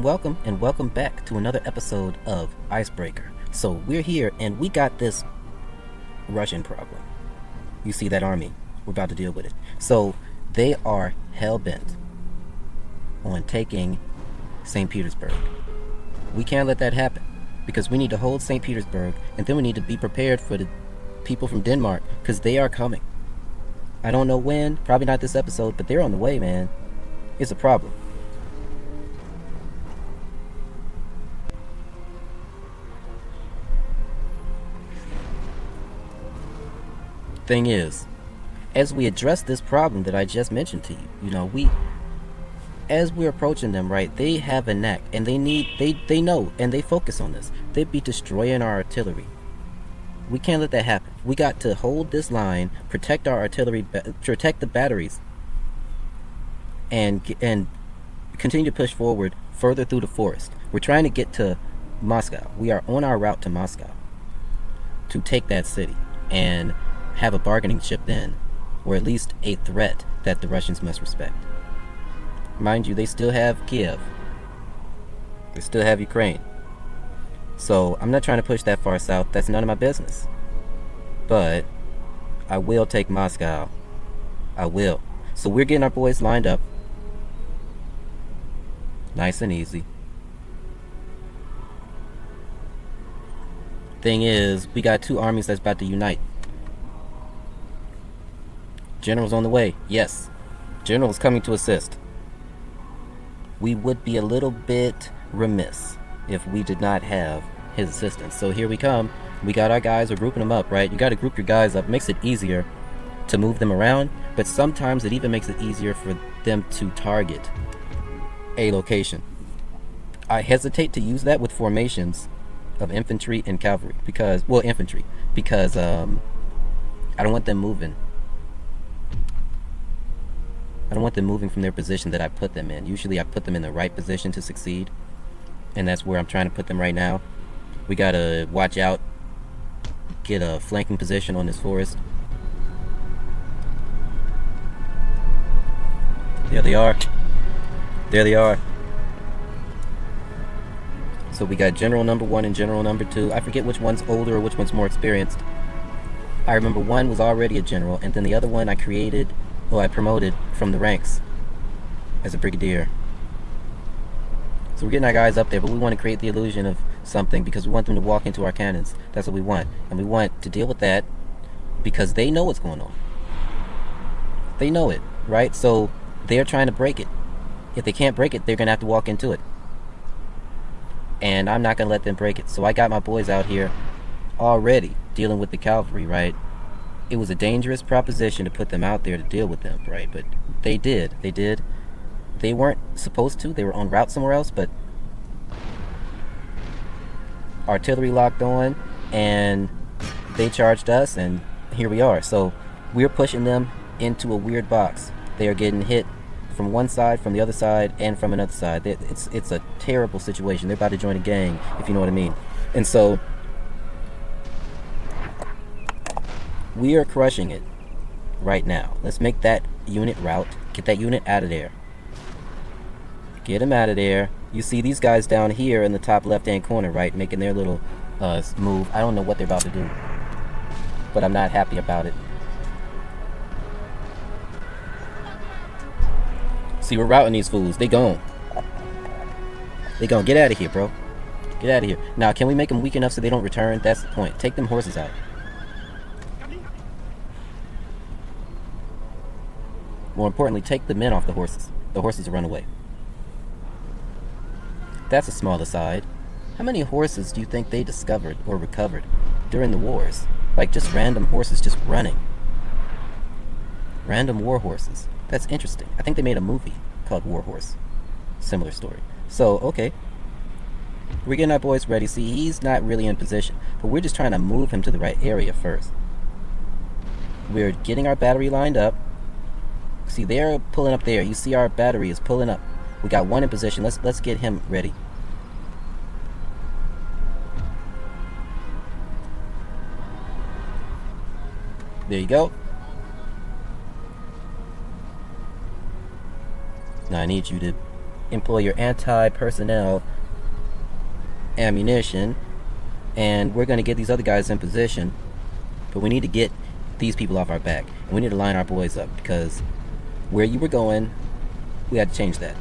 Welcome, and welcome back to another episode of Icebreaker. So we're here, and we got this Russian problem. You see that army? We're about to deal with it. So they are hell-bent on taking St. Petersburg. We can't let that happen, because we need to hold St. Petersburg, and then we need to be prepared for the people from Denmark, because they are coming. I don't know when, probably not this episode, but they're on the way, man. It's a problem. Thing is, as we address this problem that I just mentioned to you, as we're approaching them, right, they have a knack, and they know, and they focus on this. They'd be destroying our artillery. We can't let that happen. We got to hold this line, protect our artillery, protect the batteries, and continue to push forward further through the forest. We're trying to get to Moscow. We are on our route to Moscow to take that city and have a bargaining chip then, or at least a threat that the Russians must respect. Mind you, they still have Kiev. They still have Ukraine. So I'm not trying to push that far south. That's none of my business. But I will take Moscow. I will. So we're getting our boys lined up. Nice and easy. Thing is, we got two armies that's about to unite. General's on the way. Yes. General's coming to assist. We would be a little bit remiss if we did not have his assistance. So here we come. We got our guys. We're grouping them up, right? You got to group your guys up. Makes it easier to move them around, but sometimes it even makes it easier for them to target a location. I hesitate to use that with formations of infantry and cavalry because I don't want them moving. I don't want them moving from their position that I put them in. Usually I put them in the right position to succeed, and that's where I'm trying to put them right now. We gotta watch out, get a flanking position on this forest. There they are. There they are. So we got General number 1 and General number 2. I forget which one's older or which one's more experienced. I remember one was already a general, and then the other one I promoted from the ranks as a brigadier. So we're getting our guys up there, but we want to create the illusion of something because we want them to walk into our cannons. That's what we want. And we want to deal with that because they know what's going on. They know it, right? So they're trying to break it. If they can't break it, they're going to have to walk into it. And I'm not going to let them break it. So I got my boys out here already dealing with the cavalry, right? It was a dangerous proposition to put them out there to deal with them, right? But they did. They weren't supposed to. They were en route somewhere else, but artillery locked on, and they charged us, and here we are. So we're pushing them into a weird box. They are getting hit from one side, from the other side, and from another side. It's a terrible situation. They're about to join a gang, if you know what I mean. And so we are crushing it right now. Let's make that unit route. Get that unit out of there. Get them out of there. You see these guys down here in the top left-hand corner, right? Making their little move. I don't know what they're about to do, but I'm not happy about it. See, we're routing these fools. They gone. They gone. Get out of here, bro. Get out of here. Now, can we make them weak enough so they don't return? That's the point. Take them horses out. More importantly, take the men off the horses. The horses will run away. That's a small aside. How many horses do you think they discovered or recovered during the wars? Like just random horses just running. Random war horses. That's interesting. I think they made a movie called War Horse. Similar story. So, okay. We're getting our boys ready. See, he's not really in position, but we're just trying to move him to the right area first. We're getting our battery lined up. See, they're pulling up there. You see our battery is pulling up. We got one in position. Let's get him ready. There you go. Now I need you to employ your anti-personnel ammunition, and we're going to get these other guys in position, but we need to get these people off our back, and we need to line our boys up, because where you were going, we had to change that.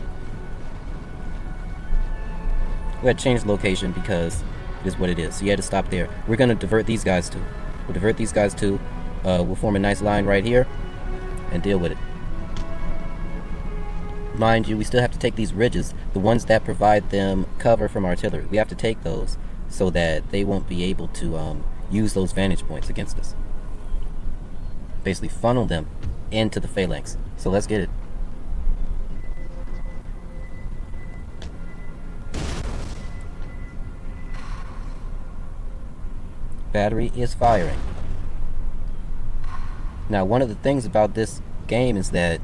We had to change the location because it is what it is. So you had to stop there. We're going to divert these guys too. We'll divert these guys too. We'll form a nice line right here and deal with it. Mind you, we still have to take these ridges, the ones that provide them cover from artillery. We have to take those so that they won't be able to use those vantage points against us. Basically funnel them into the phalanx. So let's get it. Battery is firing. Now, one of the things about this game is that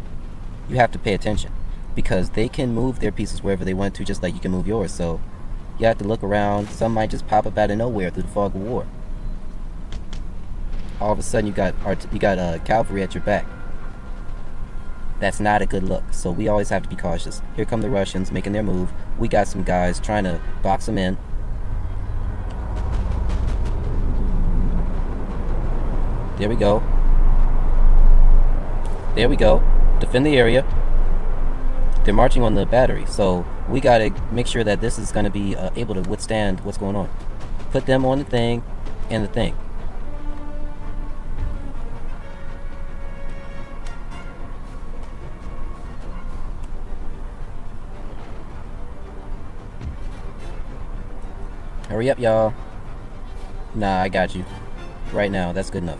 you have to pay attention, because they can move their pieces wherever they want to, just like you can move yours. So you have to look around. Some might just pop up out of nowhere through the fog of war. All of a sudden you got cavalry at your back. That's not a good look. So we always have to be cautious. Here come the Russians making their move. We got some guys trying to box them in. There we go. There we go. Defend the area. They're marching on the battery, so we gotta make sure that this is gonna be able to withstand what's going on. Put them on the thing and the thing. Hurry up, y'all. Nah, I got you. Right now, that's good enough.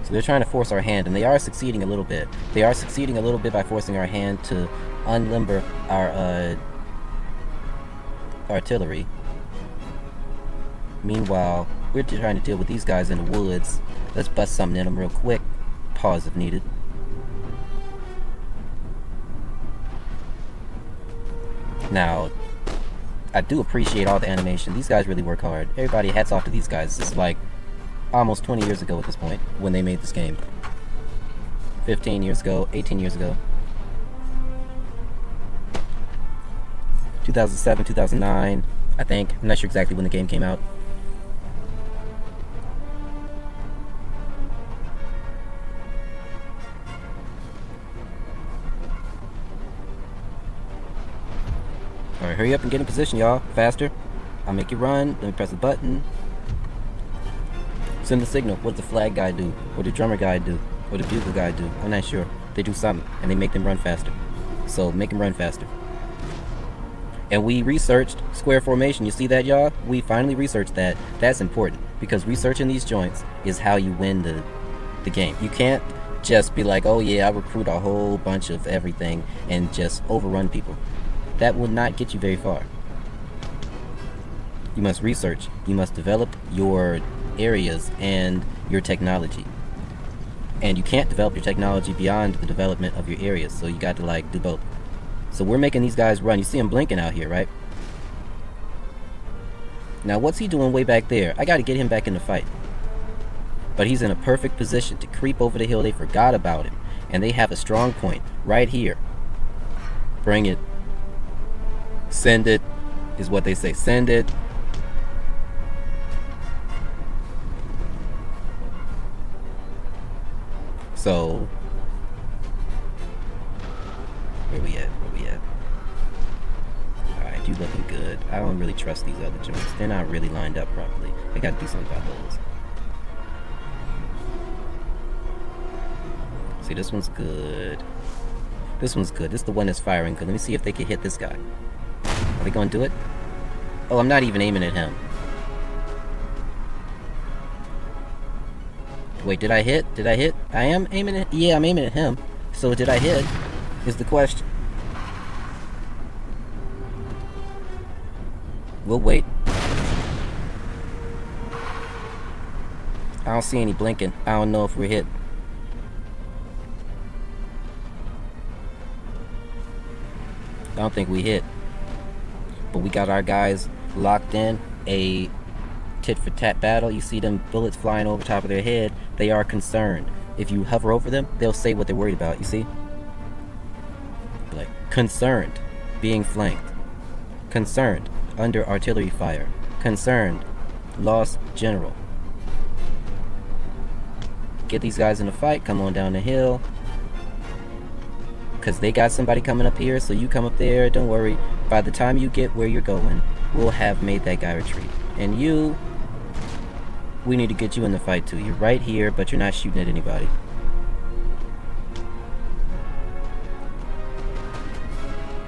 So they're trying to force our hand, and they are succeeding a little bit. They are succeeding a little bit by forcing our hand to unlimber our artillery. Meanwhile, we're trying to deal with these guys in the woods. Let's bust something in them real quick. Pause if needed. Now, I do appreciate all the animation. These guys really work hard. Everybody, hats off to these guys. This is like almost 20 years ago at this point when they made this game. 15 years ago, 18 years ago. 2007, 2009, I think. I'm not sure exactly when the game came out. Alright, hurry up and get in position, y'all. Faster. I'll make you run. Let me press the button. Send the signal. What does the flag guy do? What did the drummer guy do? What did the bugle guy do? I'm not sure. They do something, and they make them run faster. So, make them run faster. And we researched square formation. You see that, y'all? We finally researched that. That's important, because researching these joints is how you win the game. You can't just be like, oh yeah, I recruit a whole bunch of everything and just overrun people. That will not get you very far. You must research. You must develop your areas and your technology. And you can't develop your technology beyond the development of your areas, so you got to like do both. So we're making these guys run. You see him blinking out here, right? Now what's he doing way back there? I got to get him back in the fight. But he's in a perfect position to creep over the hill. They forgot about him, and they have a strong point right here. Bring it. Send it is what they say. Send it. So, where we at? Alright, you looking good. I don't really trust these other joints. They're not really lined up properly. I gotta do something about those. See, this one's good. This one's good. This is the one that's firing good. Let me see if they can hit this guy. Are they gonna do it? Oh, I'm not even aiming at him. Wait, did I hit? I am aiming at... Yeah, I'm aiming at him. So did I hit? Is the question. We'll wait. I don't see any blinking. I don't know if we're hit. I don't think we hit. But we got our guys locked in. A tit-for-tat battle. You see them bullets flying over top of their head. They are concerned. If you hover over them, they'll say what they're worried about. You see? Like, concerned. Being flanked. Concerned. Under artillery fire. Concerned. Lost general. Get these guys in a fight. Come on down the hill. Because they got somebody coming up here, so you come up there. Don't worry. By the time you get where you're going, we'll have made that guy retreat. And you, we need to get you in the fight too. You're right here, but you're not shooting at anybody.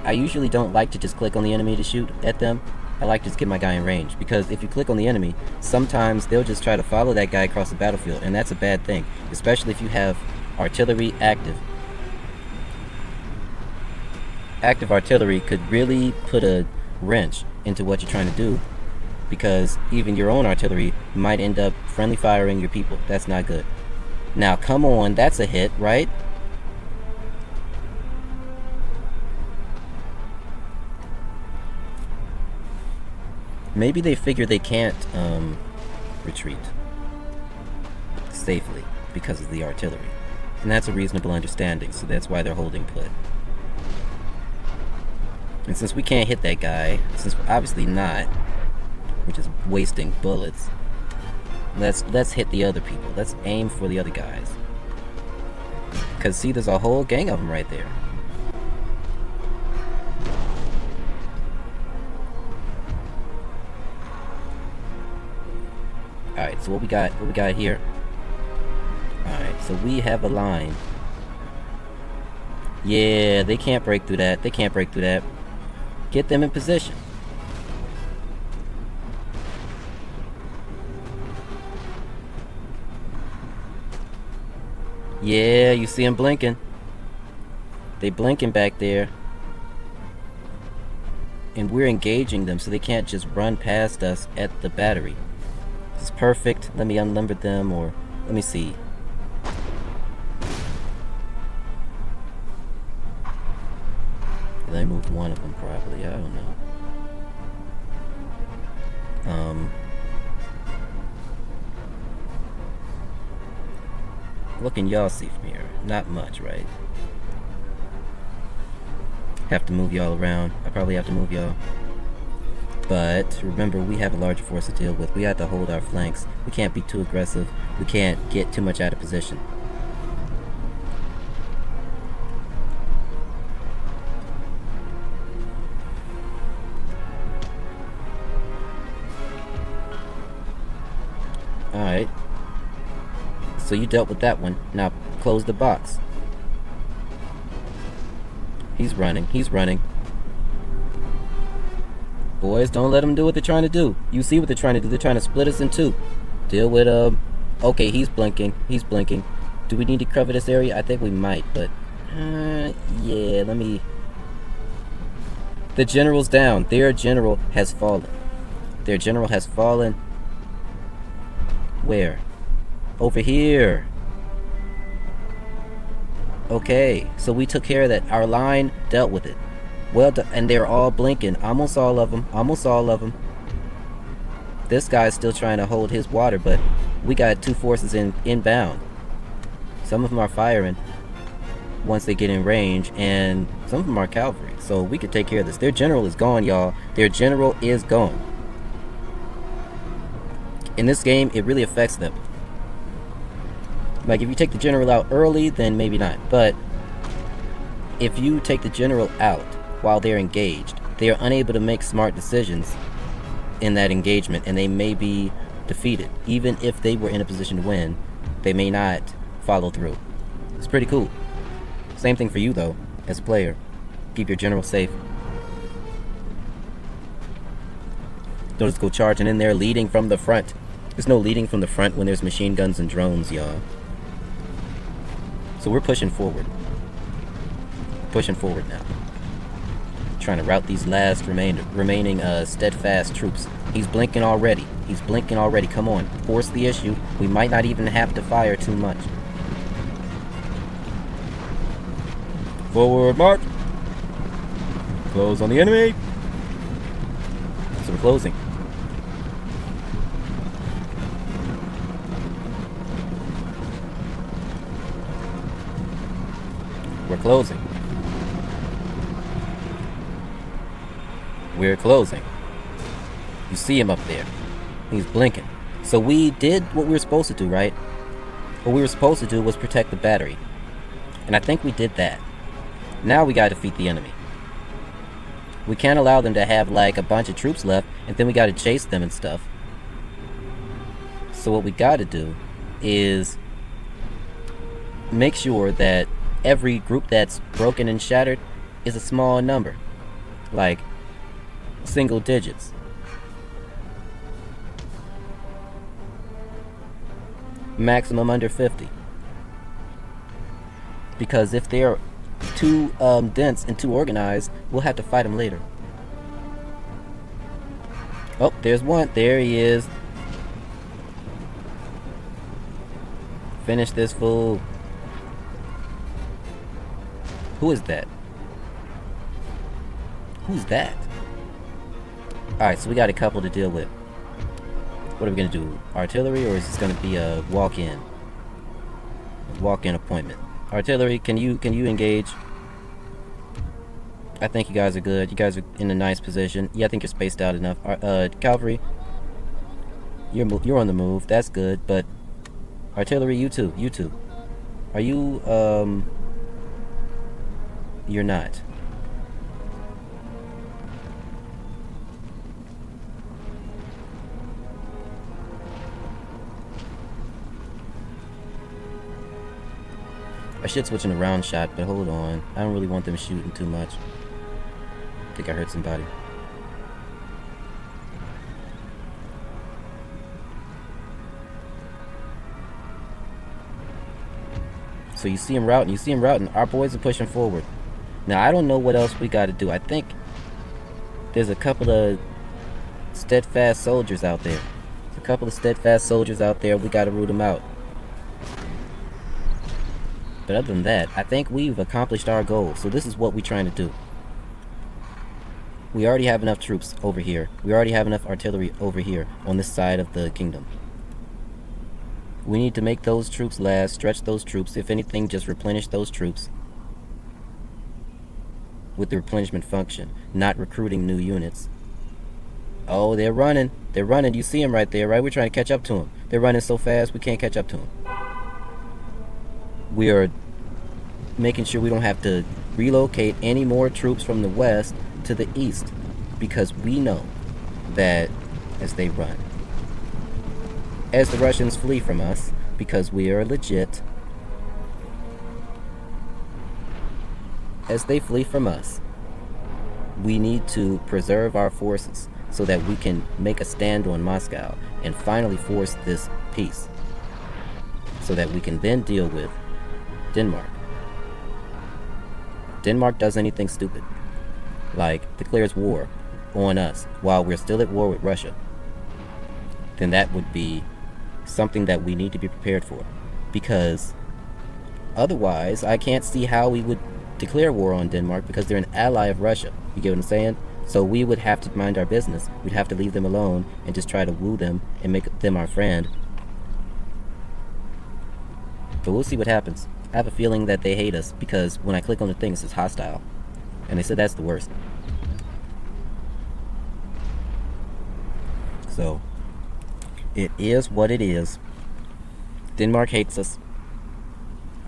I usually don't like to just click on the enemy to shoot at them. I like to just get my guy in range, because if you click on the enemy, sometimes they'll just try to follow that guy across the battlefield, and that's a bad thing, especially if you have artillery active. Active artillery could really put a wrench into what you're trying to do, because even your own artillery might end up friendly firing your people. That's not good. Now, come on, that's a hit, right? Maybe they figure they can't retreat safely because of the artillery. And that's a reasonable understanding, so that's why they're holding put. And since we can't hit that guy, since we're obviously not, we're just wasting bullets, let's hit the other people. Let's aim for the other guys. Because see, there's a whole gang of them right there. Alright, so what we got here? Alright, so we have a line. Yeah, they can't break through that. Get them in position. Yeah, you see them blinking. They blinking back there. And we're engaging them, so they can't just run past us at the battery. This is perfect. Let me unlimber them, or let me see. They moved one of them probably. I don't know. What can y'all see from here? Not much, right? Have to move y'all around. I probably have to move y'all. But remember, we have a larger force to deal with. We have to hold our flanks. We can't be too aggressive. We can't get too much out of position. Alright. So you dealt with that one. Now close the box. He's running. Boys, don't let them do what they're trying to do. You see what they're trying to do. They're trying to split us in two. Deal with, okay, he's blinking. Do we need to cover this area? I think we might, but... yeah, let me... The general's down. Their general has fallen. Where? Over here. Okay, so we took care of that. Our line dealt with it. Well done. And they're all blinking. Almost all of them. This guy's still trying to hold his water, but we got two forces inbound. Some of them are firing once they get in range, and some of them are cavalry. So we could take care of this. Their general is gone, y'all. In this game, it really affects them. Like, if you take the general out early, then maybe not. But if you take the general out while they're engaged, they are unable to make smart decisions in that engagement, and they may be defeated. Even if they were in a position to win, they may not follow through. It's pretty cool. Same thing for you, though, as a player. Keep your general safe. Don't just go charging in there, leading from the front. There's no leading from the front when there's machine guns and drones, y'all. So we're pushing forward. Pushing forward now. Trying to rout these last remaining steadfast troops. He's blinking already. He's blinking already. Come on. Force the issue. We might not even have to fire too much. Forward march. Close on the enemy. So we're closing. We're closing. We're closing. You see him up there. He's blinking. So we did what we were supposed to do, right? What we were supposed to do was protect the battery. And I think we did that. Now we gotta defeat the enemy. We can't allow them to have like a bunch of troops left, and then we gotta chase them and stuff. So what we gotta do is make sure that every group that's broken and shattered is a small number. Like single digits. Maximum under 50. Because if they're too dense and too organized, we'll have to fight them later. Oh, there's one. There he is. Finish this fool. Who is that? Who's that? Alright, so we got a couple to deal with. What are we gonna do? Artillery, or is this gonna be a walk-in? Walk-in appointment. Artillery, can you engage? I think you guys are good. You guys are in a nice position. Yeah, I think you're spaced out enough. Cavalry, you're on the move. That's good. But artillery, you too. Are you you're not. I should switch in a round shot, but hold on. I don't really want them shooting too much. I think I hurt somebody. So you see him routing. Our boys are pushing forward. Now, I don't know what else we got to do. I think there's a couple of steadfast soldiers out there. We got to root them out. But other than that, I think we've accomplished our goal. So this is what we're trying to do. We already have enough troops over here. We already have enough artillery over here on this side of the kingdom. We need to make those troops last, stretch those troops. If anything, just replenish those troops with the replenishment function, not recruiting new units. Oh, they're running. You see them right there, right? We're trying to catch up to them. They're running so fast, we can't catch up to them. We are making sure we don't have to relocate any more troops from the west to the east, because we know that as they run, as the Russians flee from us, because we are legit, as they flee from us, we need to preserve our forces so that we can make a stand on Moscow and finally force this peace, so that we can then deal with Denmark. Denmark does anything stupid, like declares war on us while we're still at war with Russia, then that would be something that we need to be prepared for, because otherwise I can't see how we would declare war on Denmark, because they're an ally of Russia. You get what I'm saying? So we would have to mind our business. We'd have to leave them alone and just try to woo them and make them our friend. But we'll see what happens. I have a feeling that they hate us, because when I click on the thing it says hostile, and they said that's the worst. So it is what it is. Denmark hates us.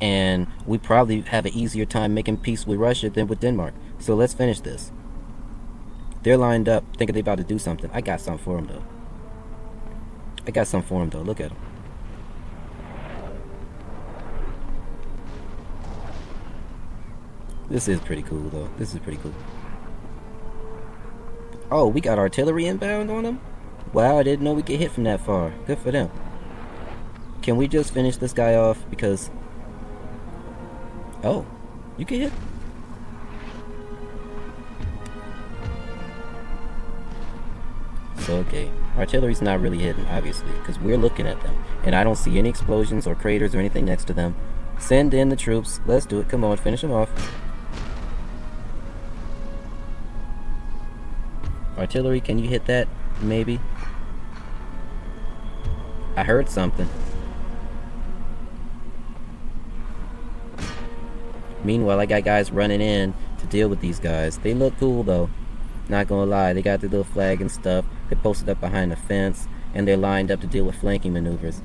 And we probably have an easier time making peace with Russia than with Denmark. So let's finish this. They're lined up, thinking they're about to do something. I got something for them, though. Look at them. This is pretty cool, though. Oh, we got artillery inbound on them? Wow, I didn't know we could hit from that far. Good for them. Can we just finish this guy off? Because... oh, you can hit? So, okay. Artillery's not really hitting, obviously, because we're looking at them. And I don't see any explosions or craters or anything next to them. Send in the troops. Let's do it. Come on, finish them off. Artillery, can you hit that? Maybe. I heard something. Meanwhile, I got guys running in to deal with these guys. They look cool, though. Not gonna lie, they got the little flag and stuff. They posted up behind the fence, and they're lined up to deal with flanking maneuvers.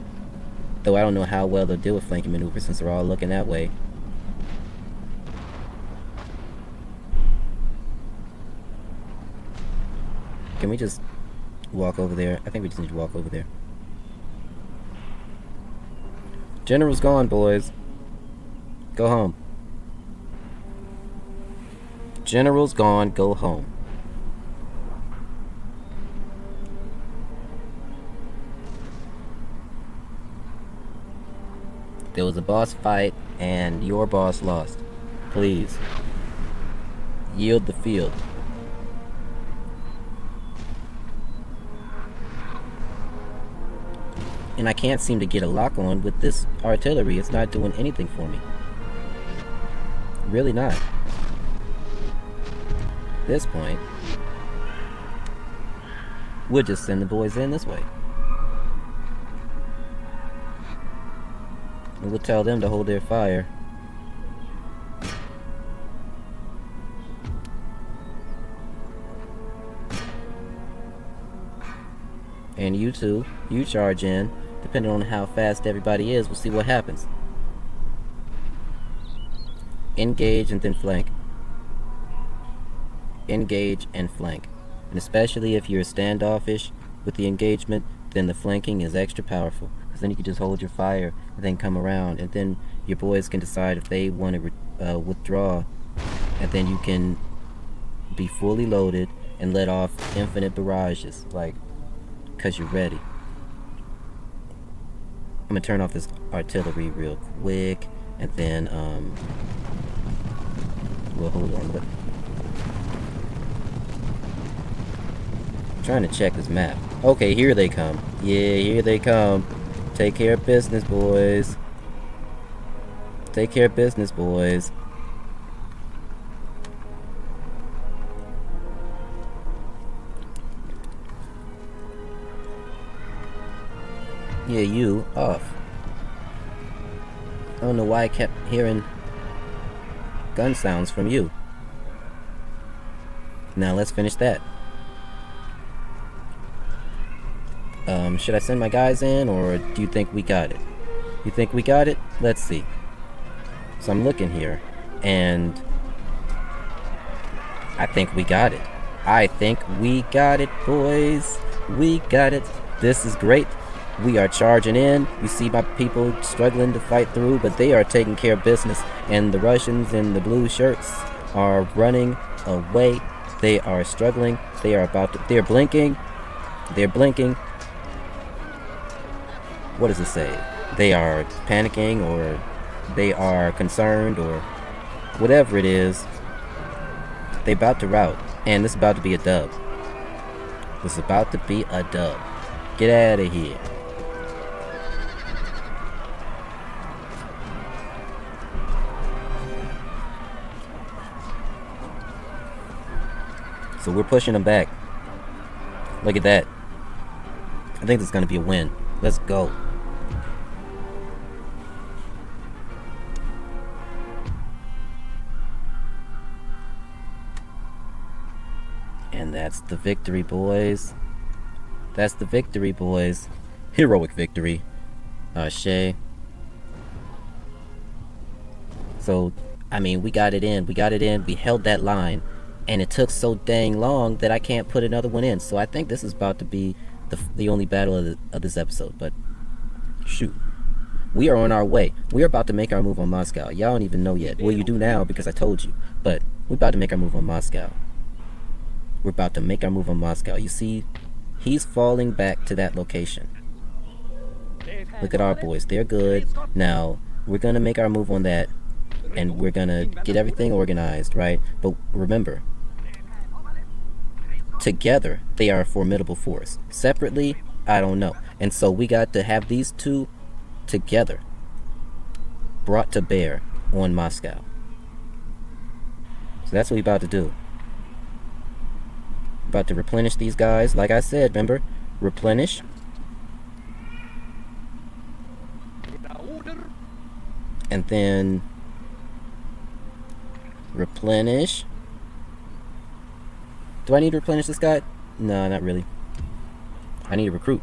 Though I don't know how well they'll deal with flanking maneuvers since they're all looking that way. Can we just walk over there? I think we just need to walk over there. General's gone, boys. Go home. General's gone, go home. There was a boss fight, and your boss lost. Please. Yield the field. And I can't seem to get a lock on with this artillery. It's not doing anything for me. Really not. At this point, we'll just send the boys in this way. And we'll tell them to hold their fire. And you two, you charge in. Depending on how fast everybody is, we'll see what happens. Engage and then flank. Engage and flank. And especially if you're standoffish with the engagement, then the flanking is extra powerful. Because then you can just hold your fire and then come around. And then your boys can decide if they want to withdraw. And then you can be fully loaded and let off infinite barrages. Like, because you're ready. I'm gonna turn off this artillery real quick, and then we'll hold on. But I'm trying to check this map. Okay, here they come. Yeah, here they come. Take care of business, boys. Take care of business, boys. Yeah, you off. I don't know why I kept hearing gun sounds from you. Now let's finish that. Should I send my guys in, or do you think we got it? You think we got it? Let's see. So I'm looking here, and I think we got it. I think we got it, boys. We got it. This is great. We are charging in. You see my people struggling to fight through, but they are taking care of business. And the Russians in the blue shirts are running away. They are struggling. They are about to... They're blinking. They're blinking. What does it say? They are panicking, or they are concerned, or whatever it is. They about to rout. And this is about to be a dub. This is about to be a dub. Get out of here. So we're pushing them back. Look at that. I think this is going to be a win. Let's go. And that's the victory, boys. That's the victory, boys. Heroic victory. Shay. So, I mean, we got it in. We held that line. And it took so dang long that I can't put another one in. So I think this is about to be the only battle of this episode. But, shoot. We are on our way. We're about to make our move on Moscow. Y'all don't even know yet. Well, you do now because I told you. But we're about to make our move on Moscow. We're about to make our move on Moscow. You see, he's falling back to that location. Look at our boys. They're good. Now, we're going to make our move on that. And we're going to get everything organized, right? But remember, together, they are a formidable force. Separately, I don't know. And so we got to have these two together brought to bear on Moscow. So that's what we're about to do. About to replenish these guys. Like I said, remember? Replenish. And then replenish. Do I need to replenish this guy? No, not really. I need to recruit.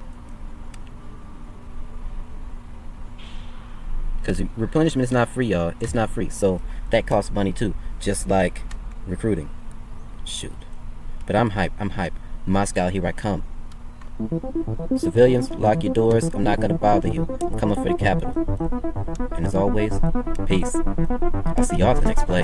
Because replenishment is not free, y'all. It's not free. So that costs money too. Just like recruiting. Shoot. But I'm hype. I'm hype. Moscow, here I come. Civilians, lock your doors. I'm not going to bother you. I'm coming for the capital. And as always, peace. I'll see y'all at the next play.